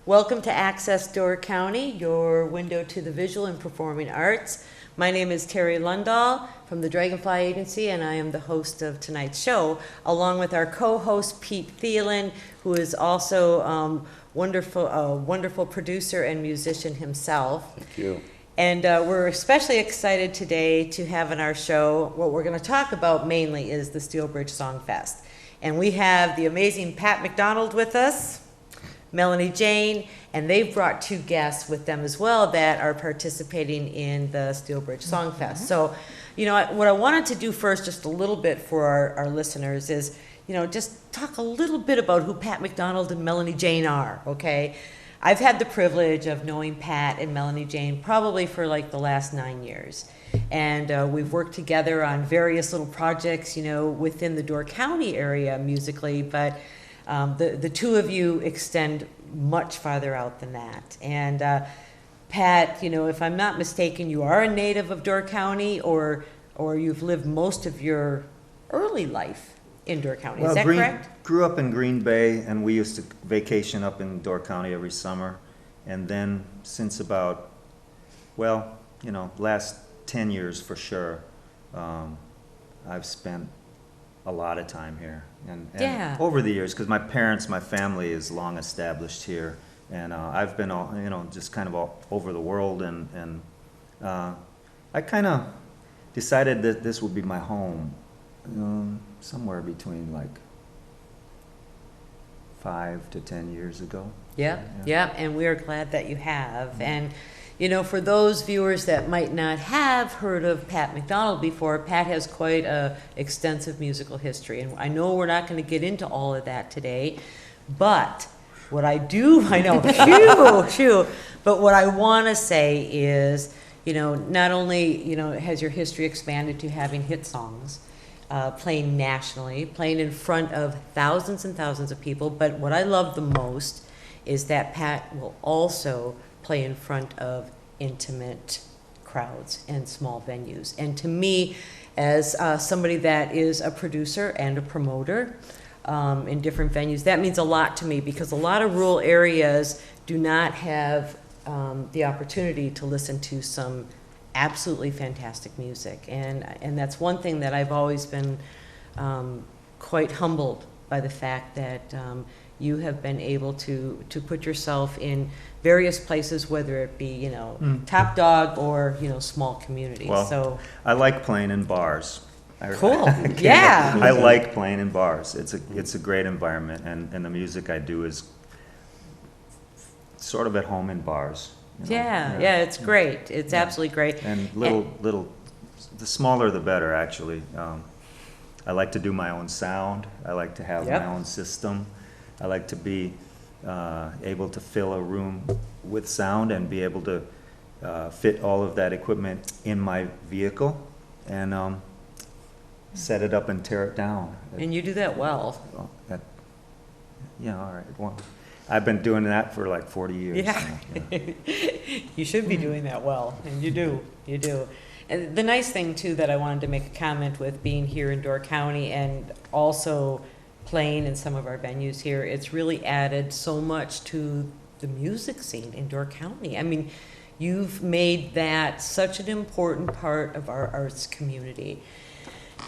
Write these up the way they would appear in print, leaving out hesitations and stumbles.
Welcome to Access Door County, your window to the visual and performing arts. My name is Terry Lundahl from the Dragonfly Agency, and I am the host of tonight's show, along with our co-host Pete Thelen, who is also a wonderful producer and musician himself. Thank you. And we're especially excited today to have in our show, what we're going to talk about mainly is the Steel Bridge Songfest. And we have the amazing Pat McDonald with us, Melaniejane, and they've brought two guests with them as well that are participating in the Steel Bridge Songfest. So, what I wanted to do first, just a little bit for our listeners, is, just talk a little bit about who Pat McDonald and Melaniejane are, okay? I've had the privilege of knowing Pat and Melaniejane probably for like the last 9 years. And we've worked together on various little projects, within the Door County area musically, but the two of you extend much farther out than that. And Pat, if I'm not mistaken, you are a native of Door County, or you've lived most of your early life in Door County. Is that correct? Grew up in Green Bay, and we used to vacation up in Door County every summer. And then since about, last 10 years for sure, I've spent a lot of time here, and over the years, because my family is long established here, and I've been just kind of all over the world, and I kind of decided that this would be my home somewhere between like 5 to 10 years ago. Yeah, and we are glad that you have. And for those viewers that might not have heard of Pat McDonald before, Pat has quite a extensive musical history. And I know we're not going to get into all of that today, but what I know, phew, but what I want to say is, not only, has your history expanded to having hit songs, playing nationally, playing in front of thousands and thousands of people, but what I love the most is that Pat will also play in front of intimate crowds and small venues. And to me, as somebody that is a producer and a promoter in different venues, that means a lot to me, because a lot of rural areas do not have the opportunity to listen to some absolutely fantastic music. And that's one thing that I've always been quite humbled by, the fact that you have been able to put yourself in various places, whether it be, top dog or, small communities. Well, so I like playing in bars. Cool. Yeah. I like playing in bars. It's a great environment, and the music I do is sort of at home in bars. Yeah, it's great. It's absolutely great. And little, the smaller the better, actually. I like to do my own sound. I like to have my own system. I like to be able to fill a room with sound and be able to fit all of that equipment in my vehicle and set it up and tear it down. And you do that well. All right. Well, I've been doing that for like 40 years. Yeah. You should be doing that well, and you do. And the nice thing, too, that I wanted to make a comment with being here in Door County and also playing in some of our venues here, it's really added so much to the music scene in Door County. I mean, you've made that such an important part of our arts community.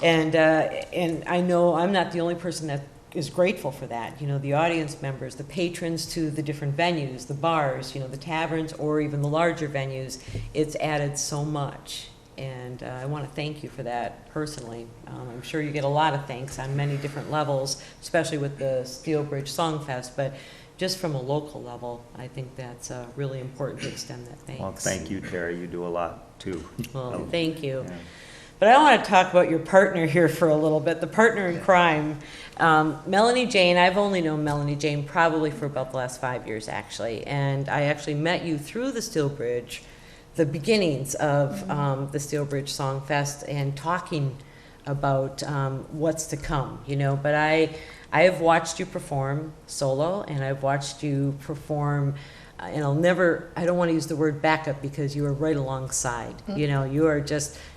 And I know I'm not the only person that is grateful for that. The audience members, the patrons to the different venues, the bars, the taverns, or even the larger venues, it's added so much. And I want to thank you for that personally. I'm sure you get a lot of thanks on many different levels, especially with the Steel Bridge Songfest, but just from a local level, I think that's really important to extend that thanks. Well, thank you, Terry. You do a lot, too. Well, thank you. Yeah. But I want to talk about your partner here for a little bit, the partner in crime. Melaniejane, I've only known Melaniejane probably for about the last 5 years, actually. And I actually met you through the Steel Bridge, the beginnings of the Steel Bridge Songfest, and talking about what's to come, But I have watched you perform solo, and I've watched you perform, and I don't want to use the word backup, because you are right alongside. You are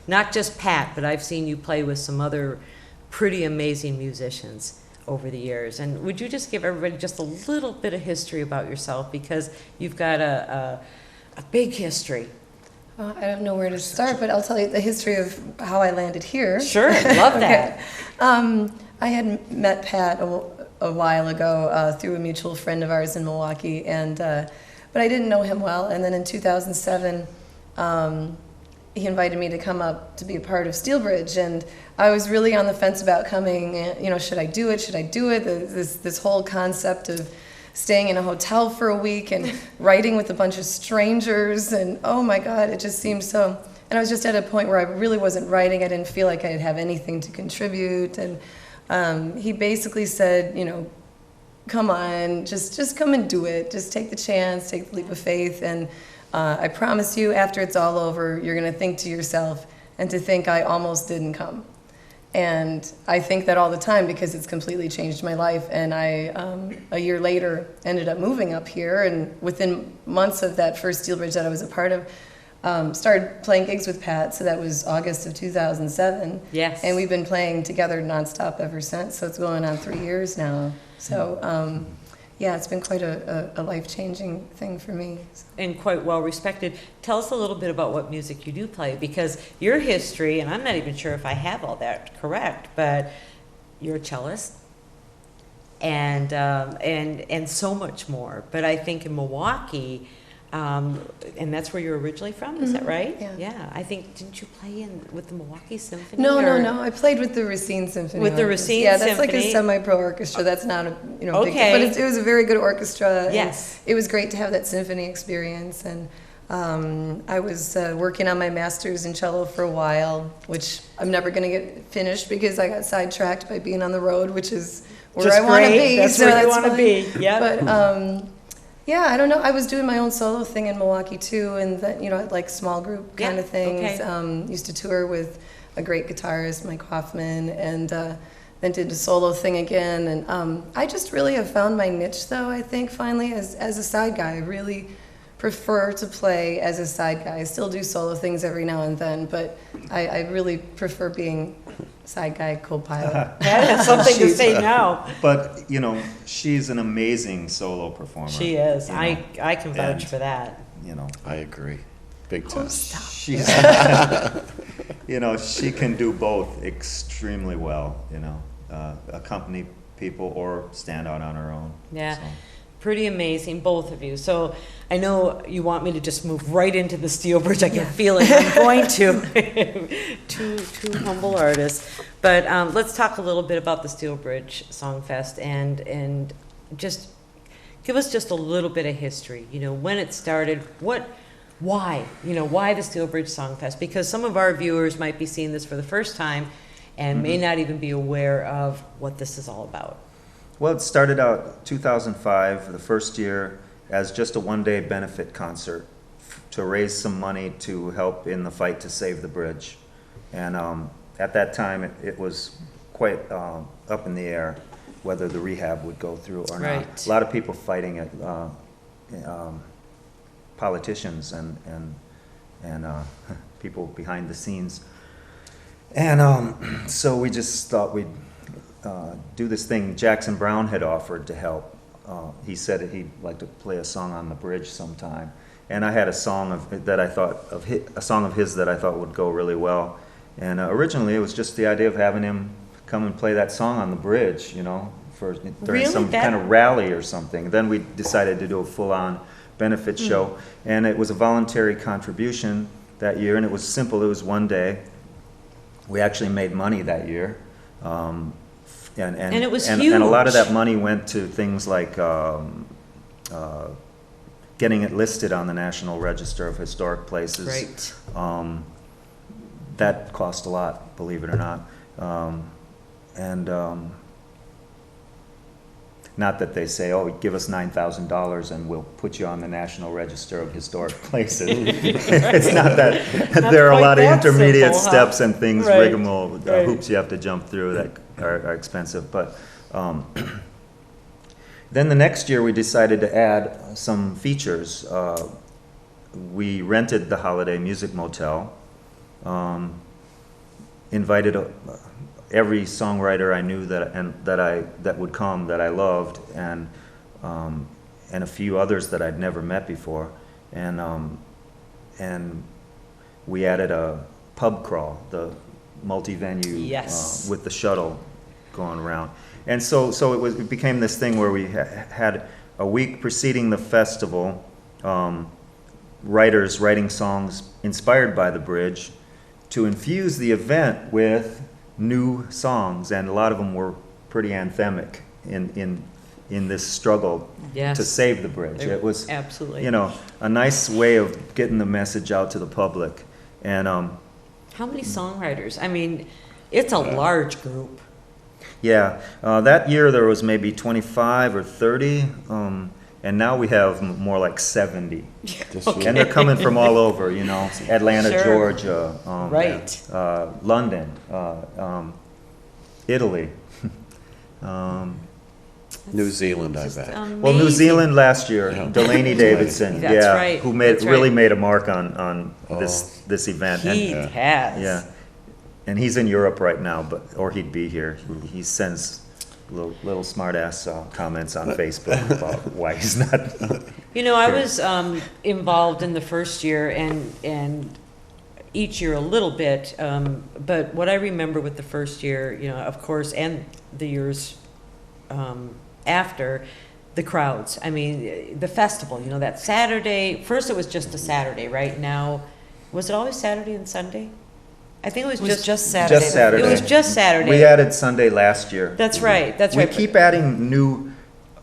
not just Pat, but I've seen you play with some other pretty amazing musicians. over the years. And would you just give everybody just a little bit of history about yourself, because you've got a big history. Well, I don't know where to start, but I'll tell you the history of how I landed here. Sure, love that. I had met Pat a while ago through a mutual friend of ours in Milwaukee, and but I didn't know him well. And then in 2007, he invited me to come up to be a part of Steel Bridge, and I was really on the fence about coming. You know, should I do it? Should I do it? This whole concept of staying in a hotel for a week and writing with a bunch of strangers, and oh my God, it just seemed so. And I was just at a point where I really wasn't writing. I didn't feel like I'd have anything to contribute, and he basically said, you know, come on, just come and do it. Just take the chance, take the leap of faith, and I promise you, after it's all over, you're going to think to yourself, and to think I almost didn't come. And I think that all the time because it's completely changed my life. And I, a year later, ended up moving up here, and within months of that first Steel Bridge that I was a part of, started playing gigs with Pat. So that was August of 2007. Yes. And we've been playing together nonstop ever since. So it's going on 3 years now. So yeah, it's been quite a life-changing thing for me. And quite well respected. Tell us a little bit about what music you do play, because your history, and I'm not even sure if I have all that correct, but you're a cellist and so much more. But I think in Milwaukee, and that's where you're originally from, is that right? Yeah. Yeah. I think, didn't you play with the Milwaukee Symphony? No. I played with the Racine Symphony. With the Racine Symphony. Yeah, that's like a Symphony. semi-pro orchestra. That's not a big, Okay. but it was a very good orchestra. and Yes. It was great to have that symphony experience, and I was working on my master's in cello for a while, which I'm never going to get finished because I got sidetracked by being on the road, which is where Just I want to great. be. That's so where you that's want to fine. be. Yeah. But yeah, I don't know. I was doing my own solo thing in Milwaukee too, and that, like small group kind Yeah, of things. okay. Used to tour with a great guitarist, Mike Hoffman, and then did a solo thing again. And I just really have found my niche, though. I think finally, as a side guy, I really prefer to play as a side guy. I still do solo things every now and then, but I really prefer being side guy, co-pilot. That is something to say now. But, she's an amazing solo performer. She is. you know, I can vouch and, for that. I agree. Big time. She's, she can do both extremely well, accompany people or stand out on her own. Yeah. So. Pretty amazing, both of you. So I know you want me to just move right into the Steel Bridge. I can feel it. I'm going to. two humble artists. But let's talk a little bit about the Steel Bridge Songfest and just give us just a little bit of history. When it started, why the Steel Bridge Songfest? Because some of our viewers might be seeing this for the first time and may not even be aware of what this is all about. Well, it started out 2005, the first year, as just a one-day benefit concert to raise some money to help in the fight to save the bridge. And at that time, it was quite up in the air whether the rehab would go through or Right. not. A lot of people fighting it, politicians and people behind the scenes. And so we just thought we'd do this thing. Jackson Browne had offered to help. He said he'd like to play a song on the bridge sometime, and I had a song of his that I thought would go really well. And originally, it was just the idea of having him come and play that song on the bridge, during Really? some kind of rally or something. Then we decided to do a full-on benefit show, and it was a voluntary contribution that year, and it was simple. It was one day. We actually made money that year. And it was and a lot of huge. that money went to things like getting it listed on the National Register of Historic Places. Right. That cost a lot, believe it or not. Not that they say, "Oh, give us $9,000 and we'll put you on the National Register of Historic Places." It's not that. There are a quite lot of that intermediate simple, huh? steps and things, Right. rigmarole, Right. hoops you have to jump through that are expensive. But then the next year we decided to add some features. We rented the Holiday Music Motel, invited every songwriter I knew that would come that I loved, and a few others that I'd never met before, and we added a pub crawl, the multi-venue Yes. with the shuttle going around, and so it became this thing where we had a week preceding the festival, writers writing songs inspired by the bridge to infuse the event with new songs, and a lot of them were pretty anthemic in this struggle Yes. to save the bridge. It was Absolutely. a nice way of getting the message out to the public. And How many songwriters? I mean, it's a large group. that year there was maybe 25 or 30, and now we have more like 70. This Okay. And they're coming from all over, Atlanta, Sure. Georgia, Right. London, Italy. New Zealand, I Just bet. Well, New amazing. Zealand last year, Yeah. Delaney Davidson, That's right, who that's really right. made a mark on this event. He And, has. yeah, and he's in Europe right now, or he'd be here. He sends little smart ass comments on Facebook about why he's not. I was involved in the first year and each year a little bit, but what I remember with the first year, of course, and the years after, the crowds. I mean, the festival, that Saturday, first it was just a Saturday, right? Now, was it always Saturday and Sunday? I think it was just Saturday. Just Saturday. It was just Saturday. We added Sunday last year. That's right, that's We right. keep adding new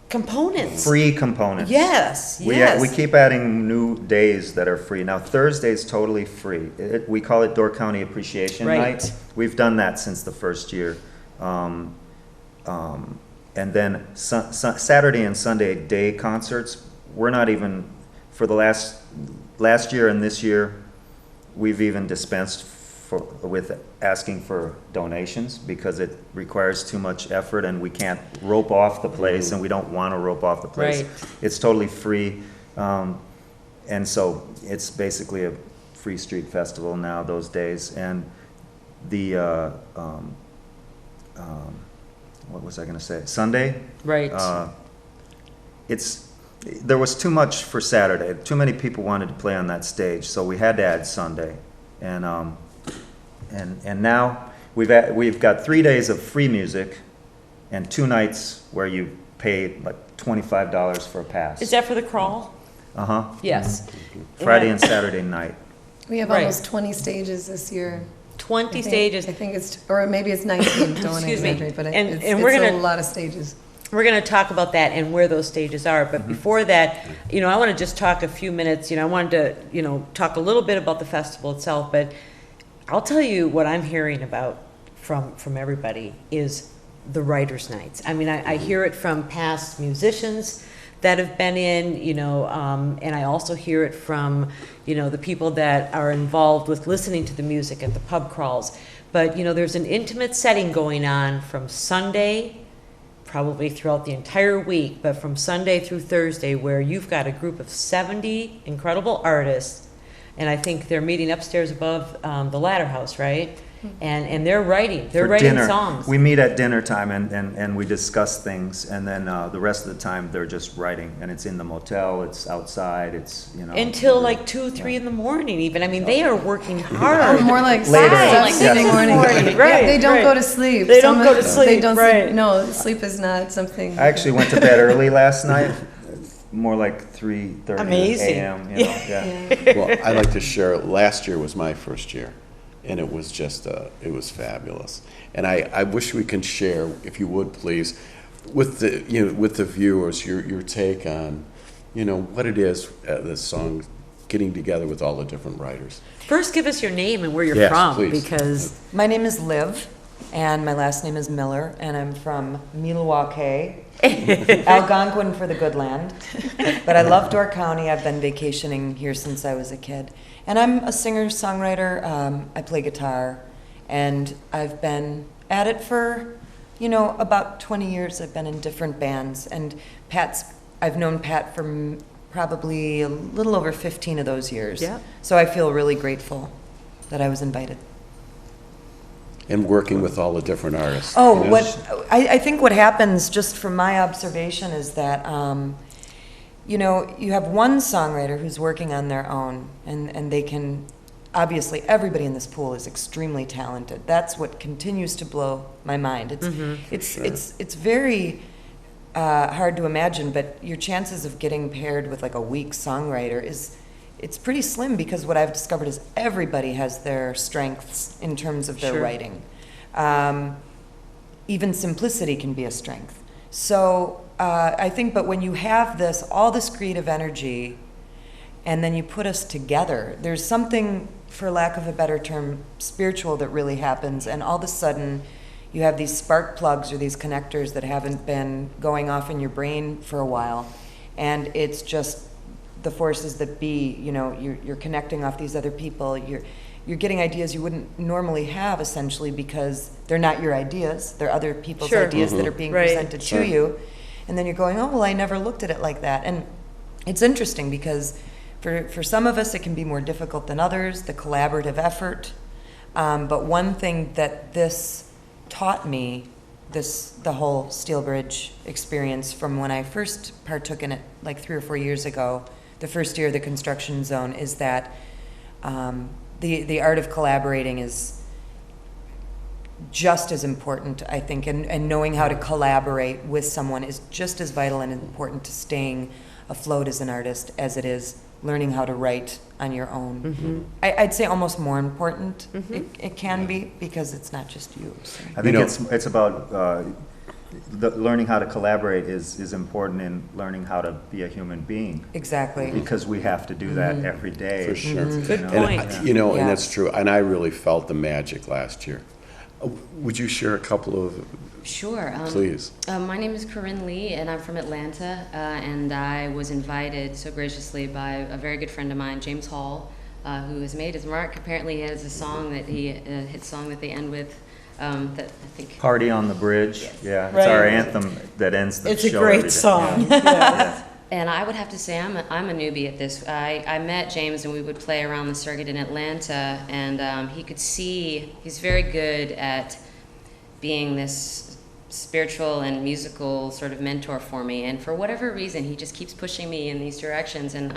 Components. free components. Yes, We yes. keep adding new days that are free. Now, Thursday's totally free. We call it Door County Appreciation Right. Night. We've done that since the first year. And then Saturday and Sunday day concerts, we're not even, for the last year and this year, we've even dispensed with asking for donations because it requires too much effort and we can't rope off the place and we don't want to rope off the place. Right. It's totally free. And so it's basically a free street festival now those days. And the, what was I going to say? Sunday? Right. There was too much for Saturday. Too many people wanted to play on that stage, so we had to add Sunday. And now we've got 3 days of free music and 2 nights where you pay like $25 for a pass. Is that for the crawl? Uh-huh. Yes. Friday and Saturday night. We have Right. almost 20 stages this year. 20 I think- stages. I think it's, or maybe it's 19, don't want to Excuse me. exaggerate, but And- it's and we're a gonna- lot of stages. We're going to talk about that and where those stages are. But before that, I want to just talk a few minutes. I wanted to, talk a little bit about the festival itself. But I'll tell you what I'm hearing about from everybody is the writers' nights. I mean, I hear it from past musicians that have been in, and I also hear it from, the people that are involved with listening to the music at the pub crawls. But, there's an intimate setting going on from Sunday, probably throughout the entire week, but from Sunday through Thursday, where you've got a group of 70 incredible artists, and I think they're meeting upstairs above the Ladder House, right? And they're writing For dinner. songs. We meet at dinner time and we discuss things, and then the rest of the time they're just writing, and it's in the motel, it's outside, it's Until like 2, 3 in the morning even. I mean, they are working hard. Or more like Later. 6, Like 7 in the 6 morning. right, Yeah, they don't right. go to sleep. They don't go to sleep, They don't right. sleep. No, sleep is not something. I actually went to bed early last night, more like 3:30 Amazing. a.m. Yeah. Well, I'd like to share, last year was my first year, and it was just, it was fabulous. And I wish we could share, if you would please, with the viewers, your take on, what it is, this song, getting together with all the different writers. First, give us your name and where you're Yes, from, please. because My name is Liv, and my last name is Miller, and I'm from Milwaukee, Algonquin for the good land. But I love Door County. I've been vacationing here since I was a kid. And I'm a singer-songwriter. I play guitar, and I've been at it for, about 20 years. I've been in different bands, and I've known Pat for probably a little over 15 of those years. Yeah. So I feel really grateful that I was invited. and working with all the different artists. Oh, You know? I think what happens, just from my observation, is that, you know, you have one songwriter who's working on their own, and they can, obviously, everybody in this pool is extremely talented. That's what continues to blow my mind. It's very hard to imagine, but your chances of getting paired with like a weak songwriter it's pretty slim, because what I've discovered is everybody has their strengths in terms of their Sure. writing. Even simplicity can be a strength. So I think, but when you have all this creative energy, and then you put us together, there's something, for lack of a better term, spiritual that really happens, and all of a sudden you have these spark plugs or these connectors that haven't been going off in your brain for a while, and it's just the forces that be. You know, you're connecting off these other people, you're getting ideas you wouldn't normally have, essentially, because they're not your ideas, they're other people's Sure. ideas that are being Right. presented Sure. to you, and then you're going, oh, well, I never looked at it like that. And it's interesting, because for some of us it can be more difficult than others, the collaborative effort, but one thing that this taught me, the whole Steel Bridge experience, from when I first partook in it like 3 or 4 years ago, the first year of the construction zone, is that the art of collaborating is just as important, I think, and knowing how to collaborate with someone is just as vital and important to staying afloat as an artist as it is learning how to write on your own. I'd say almost more important. It can be, because it's not just you. So. I think know- it's about learning how to collaborate is important in learning how to be a human being, Exactly. because we have to do that every day. For sure. Good know? point. And, you know, Yeah. and that's true, and I really felt the magic last year. Would you share a couple of, Sure. please? My name is Corinne Lee, and I'm from Atlanta, and I was invited so graciously by a very good friend of mine, James Hall, who has made his mark. Apparently, he has a hit song that they end with, that I think. Party on the Bridge. Yes. Yeah, it's Right. our anthem that ends the It's show a every great day. song. Yeah. Yes. And I would have to say I'm a newbie at this. I met James, and we would play around the circuit in Atlanta, and he could see, he's very good at being this spiritual and musical sort of mentor for me, and for whatever reason he just keeps pushing me in these directions, and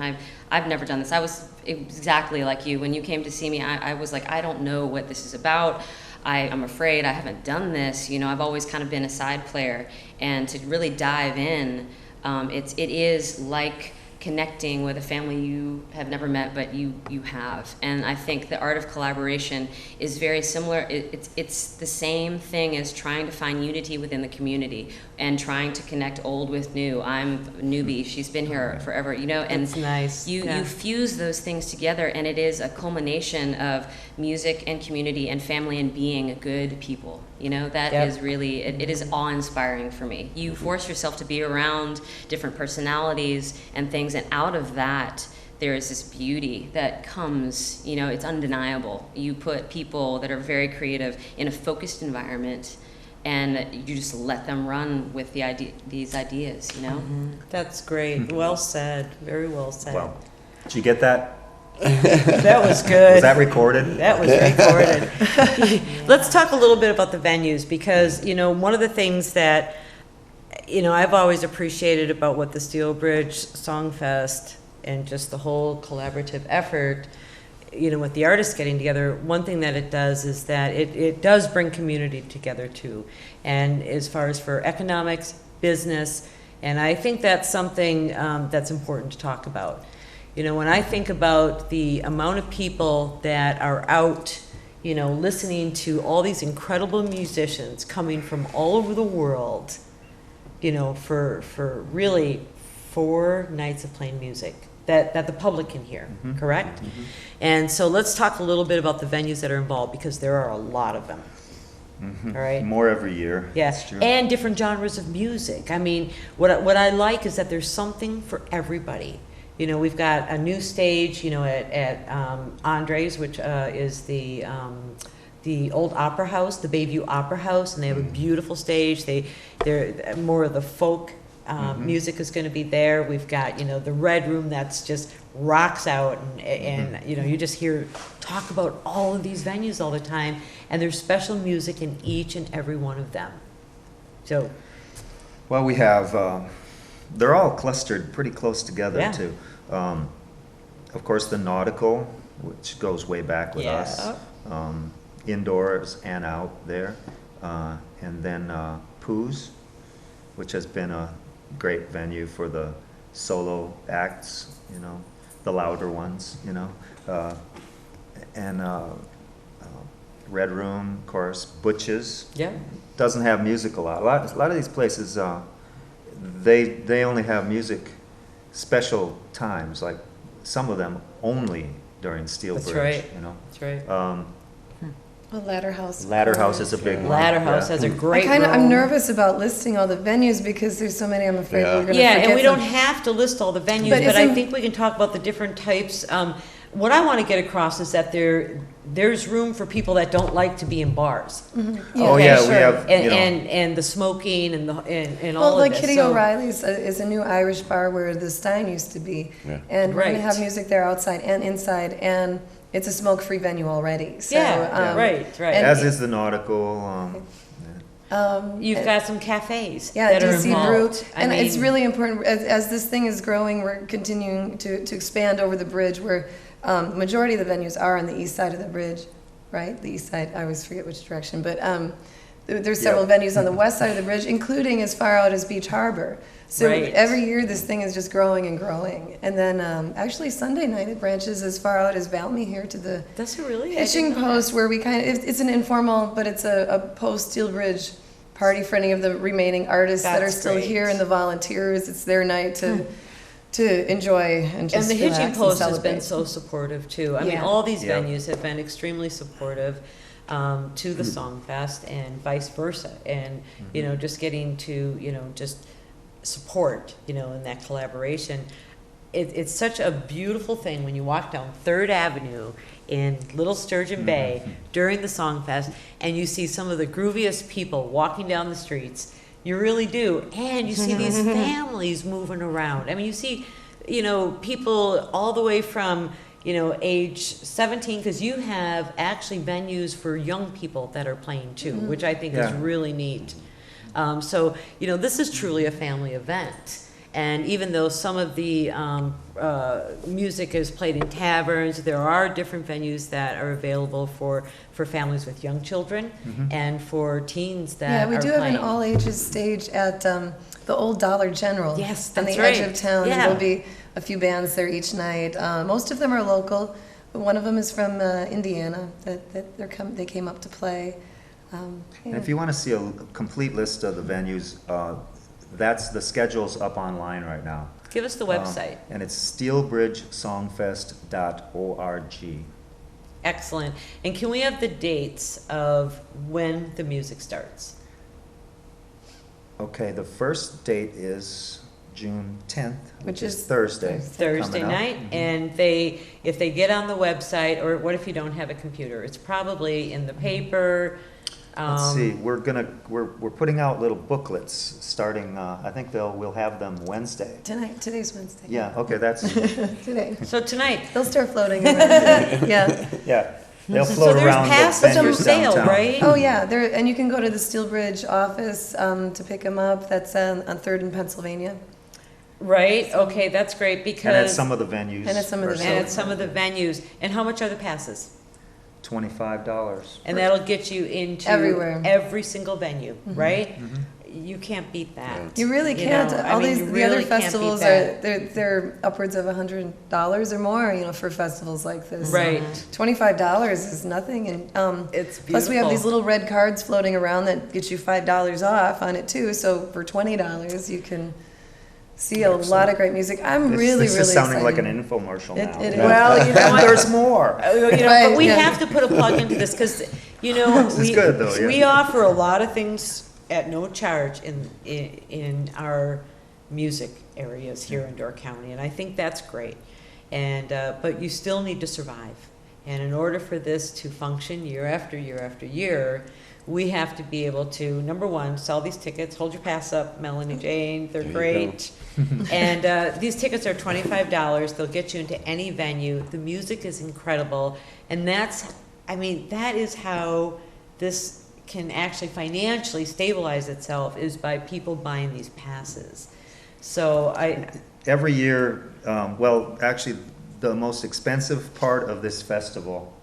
I've never done this. I was exactly like you. When you came to see me, I was like, I don't know what this is about. I'm afraid, I haven't done this. You know, I've always kind of been a side player, and to really dive in, it is like connecting with a family you have never met, but you have. And I think the art of collaboration is very similar. It's the same thing as trying to find unity within the community and trying to connect old with new. I'm a newbie. She's been here forever, you know, and That's nice. you Yeah. fuse those things together, and it is a culmination of music and community and family and being good people. You know, that Yep. is really, it is awe-inspiring for me. You force yourself to be around different personalities and things, and out of that, there is this beauty that comes, you know, it's undeniable. You put people that are very creative in a focused environment, and you just let them run with these ideas, you know? That's great. Well said. Very well said. Well, did you get that? That was good. Was that recorded? That was recorded. Let's talk a little bit about the venues, because, you know, one of the things that, you know, I've always appreciated about what the Steel Bridge Songfest and just the whole collaborative effort, you know, with the artists getting together, one thing that it does is that it does bring community together too. And as far as for economics, business, and I think that's something that's important to talk about. You know, when I think about the amount of people that are out, you know, listening to all these incredible musicians coming from all over the world, you know, for really 4 nights of playing music that the public can hear, correct? And so let's talk a little bit about the venues that are involved, because there are a lot of them. All right. More every year. Yeah, That's true. and different genres of music. I mean, what I like is that there's something for everybody. You know, we've got a new stage, you know, at Andre's, which is the old Opera House, the Bayview Opera House, and they have a beautiful stage. They're more of the folk Music is going to be there. We've got, the Red Room that's just rocks out, and you just hear talk about all of these venues all the time, and there's special music in each and every one of them. So, Well, we have, they're all clustered pretty close together, Yeah. too. Of course, the Nautical, which goes way back with us. Indoors and out there. And then Pooh's, which has been a great venue for the solo acts, the louder ones, and Red Room, of course, Butch's. yeah. Doesn't have music a lot. A lot of these places, they only have music special times, like some of them only during Steel That's Bridge, right. That's right. Well, Ladder House. Ladder House is a big one. Ladder House yeah. has a great I'm room. nervous about listing all the venues because there's so many. I'm afraid Yeah. we're going to Yeah, forget and we don't some. have to list all the venues, But but I isn't- think we can talk about the different types. What I want to get across is that there's room for people that don't like to be in bars. Oh, Okay, yeah, we sure. have, and the smoking and and all Well, of like this. Kitty So- O'Reilly's is a new Irish bar where the Stein used to be, Yeah. and we're going to Right. have music there outside and inside, and it's a smoke-free venue already. So, Yeah, right. and- as is the Nautical. You've got some cafes Yeah, that are DC Brew, involved. and it's really important as this thing is growing. We're continuing to expand over the bridge, where the majority of the venues are on the east side of the bridge, right? The east side. I always forget which direction, but there's several venues on the west side of the bridge, including as far out as Beach Harbor. So Right. every year this thing is just growing and growing. And then actually Sunday night it branches as far out as Valmy here to the That's a really hitching post, where we it's an informal, but it's a post Steel Bridge party for any of the remaining artists that are That's still great. here and the volunteers. It's their night to enjoy and And just the relax Hitching and Post has celebrate. been so supportive too. I mean, Yeah. all these Yeah. venues have been extremely supportive to the Songfest and vice versa. And, just getting to, just support, in that collaboration. It's such a beautiful thing when you walk down 3rd Avenue in Little Sturgeon Bay during the Songfest and you see some of the grooviest people walking down the streets. You really do. And you see these families moving around. I mean, you see, people all the way from, age 17, because you have actually venues for young people that are playing too, which I think is Yeah. really neat. So, this is truly a family event. And even though some of the music is played in taverns, there are different venues that are available for families with young children and for teens that Yeah, we are do have playing. an all ages stage at the old Dollar General. Yes, on that's the edge right. of town. Yeah. And there'll be a few bands there each night. Most of them are local, but one of them is from Indiana. They came up to play. And if you want to see a complete list of the venues, the schedule's up online right now. Give us the website. And it's steelbridgesongfest.org. Excellent. And can we have the dates of when the music starts? Okay, the first date is June 10th, which is is Thursday. Thursday coming up. night, and if they get on the website, or what if you don't have a computer? It's probably in the paper. Let's see, we're putting out little booklets starting, I think we'll have them Wednesday. Today's Wednesday. Yeah, okay, that's, Today. So tonight, They'll start floating around. Yeah. yeah. They'll so float there's around the passes on venues sale, downtown. right? Oh, yeah. And you can go to the Steel Bridge office to pick them up. That's on 3rd and Pennsylvania. Right, okay, that's great, because. And at some of the venues. And at some of the are And venues. at some of the venues. And how much are the passes? $25. And that'll get you into. Everywhere. Every single venue, right? You can't beat that. You really You can't. know, I All mean, these you the other really can't beat festivals that. they're upwards of $100 or more, for festivals like this. Right. $25 is nothing, and It's plus we have these beautiful. little red cards floating around that get you $5 off on it too. So for $20 you can see a lot of great music. I'm really This is sounding like excited. an infomercial It- now. it is. Well, you know And what? there's more. Right, But we yeah. have to put a plug into this because, This is good, though, yeah. we offer a lot of things at no charge in our music areas here in Door County, and I think that's great. And but you still need to survive. And in order for this to function year after year after year, we have to be able to, number one, sell these tickets. Hold your pass up, Melanie Jane. They're There you great. And these tickets are $25. They'll get you into any venue. The music is incredible. And that is how this can actually financially stabilize itself, is by people buying these passes. So Every year, actually, the most expensive part of this festival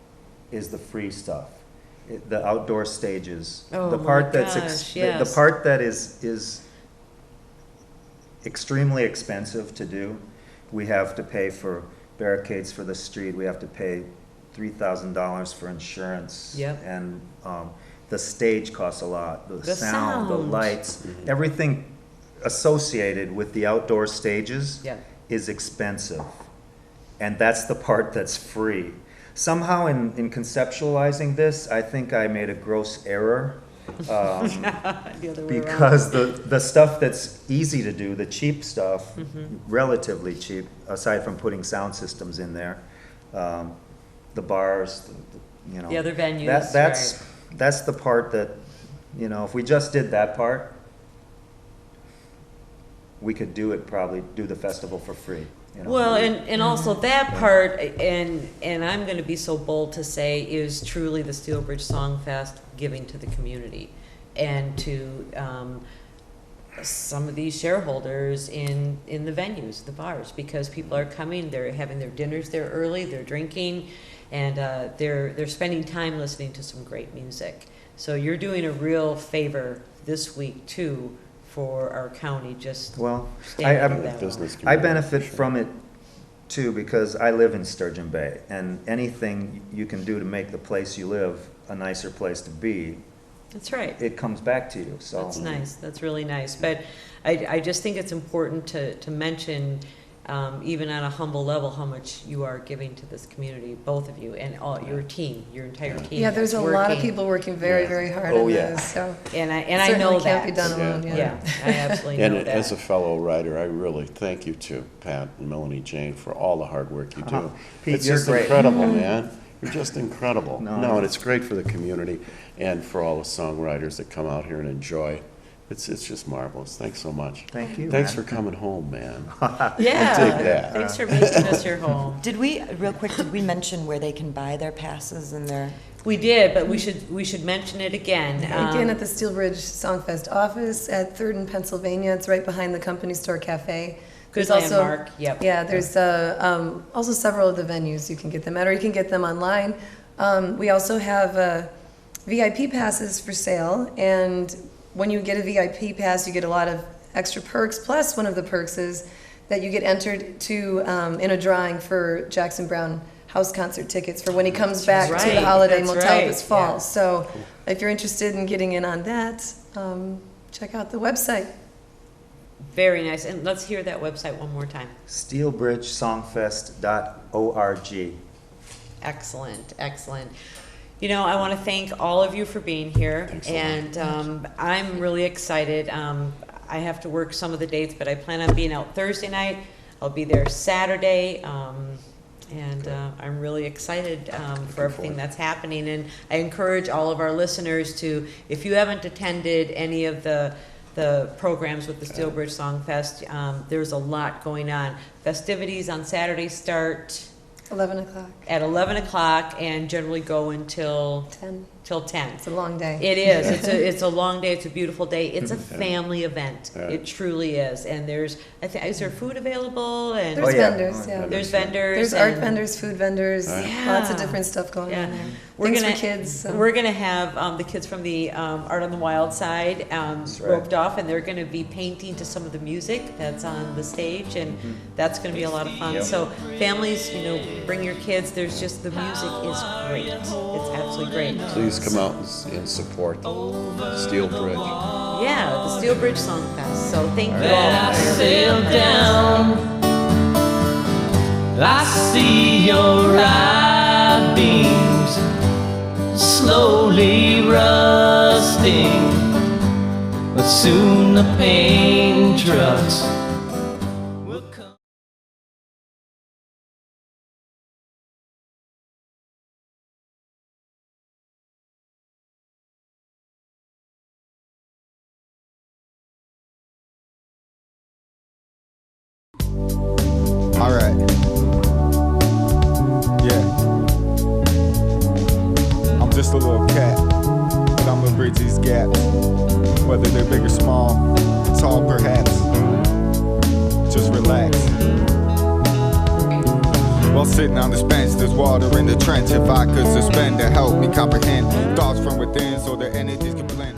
is the free stuff, the outdoor stages. Oh the my part gosh, yes. The part that is extremely expensive to do. We have to pay for barricades for the street. We have to pay $3,000 for insurance. Yep. And the stage costs a lot. The sound, the sound. lights, everything associated with the outdoor stages Yep. is expensive. And that's the part that's free. Somehow in conceptualizing this, I think I made a gross error. The other way around. Because the stuff that's easy to do, the cheap stuff, relatively cheap, aside from putting sound systems in there, the bars, The other venues, that's the part that, if we just did that part, we could do the festival for free. Well, and also that part, and I'm going to be so bold to say, is truly the Steel Bridge Songfest giving to the community and to some of these shareholders in the venues, the bars, because people are coming, they're having their dinners there early, they're drinking, and they're spending time listening to some great music. So you're doing a real favor this week too for our county, just standing that Business I community, benefit for sure. from it too, because I live in Sturgeon Bay, and anything you can do to make the place you live a nicer place to be, That's right. it comes back to you, so. That's nice. That's really nice. But I just think it's important to mention, even on a humble level, how much you are giving to this community, both of you, and all your team, your entire team. Yeah, there's that's a lot of working. people working very, Yeah. very hard Oh, on yeah. this, so. And I Certainly know can't that. be done alone, Yeah. Yeah, I absolutely And know that. as a fellow writer, I really thank you to Pat and Melanie Jane for all the hard work you do. Pete, It's you're just great. incredible, man. You're just incredible. No. No, and it's great for the community and for all the songwriters that come out here and enjoy. It's just marvelous. Thanks so much. Thank you, Thanks man. for coming home, man. Yeah, dig that. thanks for making us your home. Did we mention where they can buy their passes and their? We did, but we should mention it again. Again, at the Steel Bridge Songfest office at 3rd and Pennsylvania. It's right behind the Company Store Cafe. Good There's also- landmark, yep. Yeah, there's also several of the venues you can get them at, or you can get them online. We also have VIP passes for sale, and when you get a VIP pass, you get a lot of extra perks. Plus, one of the perks is that you get entered to in a drawing for Jackson Browne house concert tickets for when he comes back to the right, Holiday that's Motel right, this fall. yeah. So, if you're interested in getting in on that, check out the website. Very nice. And let's hear that website one more time. steelbridgesongfest.org. Excellent, excellent. I want to thank all of you for being here, Thanks a lot. and I'm really excited. I have to work some of the dates, but I plan on being out Thursday night. I'll be there Saturday, and I'm really excited for everything that's happening. And I encourage all of our listeners to, if you haven't attended any of the programs with the Steel Bridge Songfest, there's a lot going on. Festivities on Saturday start 11 o'clock, at 11 o'clock and generally go until 10. till 10. It's a long day. It is. It's a long day. It's a beautiful day. It's a family event. Yeah. It truly is. And is there food available? And There's yeah. vendors, yeah. there's vendors. There's art and- vendors, food vendors, Yeah. lots of different stuff going Yeah. on there. We're Things gonna for kids. So. We're gonna have the kids from the Art on the Wild side right. roped off, and they're gonna be painting to some of the music that's on the stage, and that's gonna be a lot of fun. Yep. So families, bring your kids. There's just the music is great. It's absolutely great. Please come out and support Steel Bridge. Yeah, the Steel Bridge Songfest. So thank you When all. I sail down, I see your eye beams slowly rusting, but soon the paint trucks Alright. Yeah. I'm just a little cat, but I'm gonna bridge these gaps. Whether they're big or small, tall perhaps. Just relax. While sitting on this bench, there's water in the trench. If I could suspend to help me comprehend thoughts from within so the energies can blend.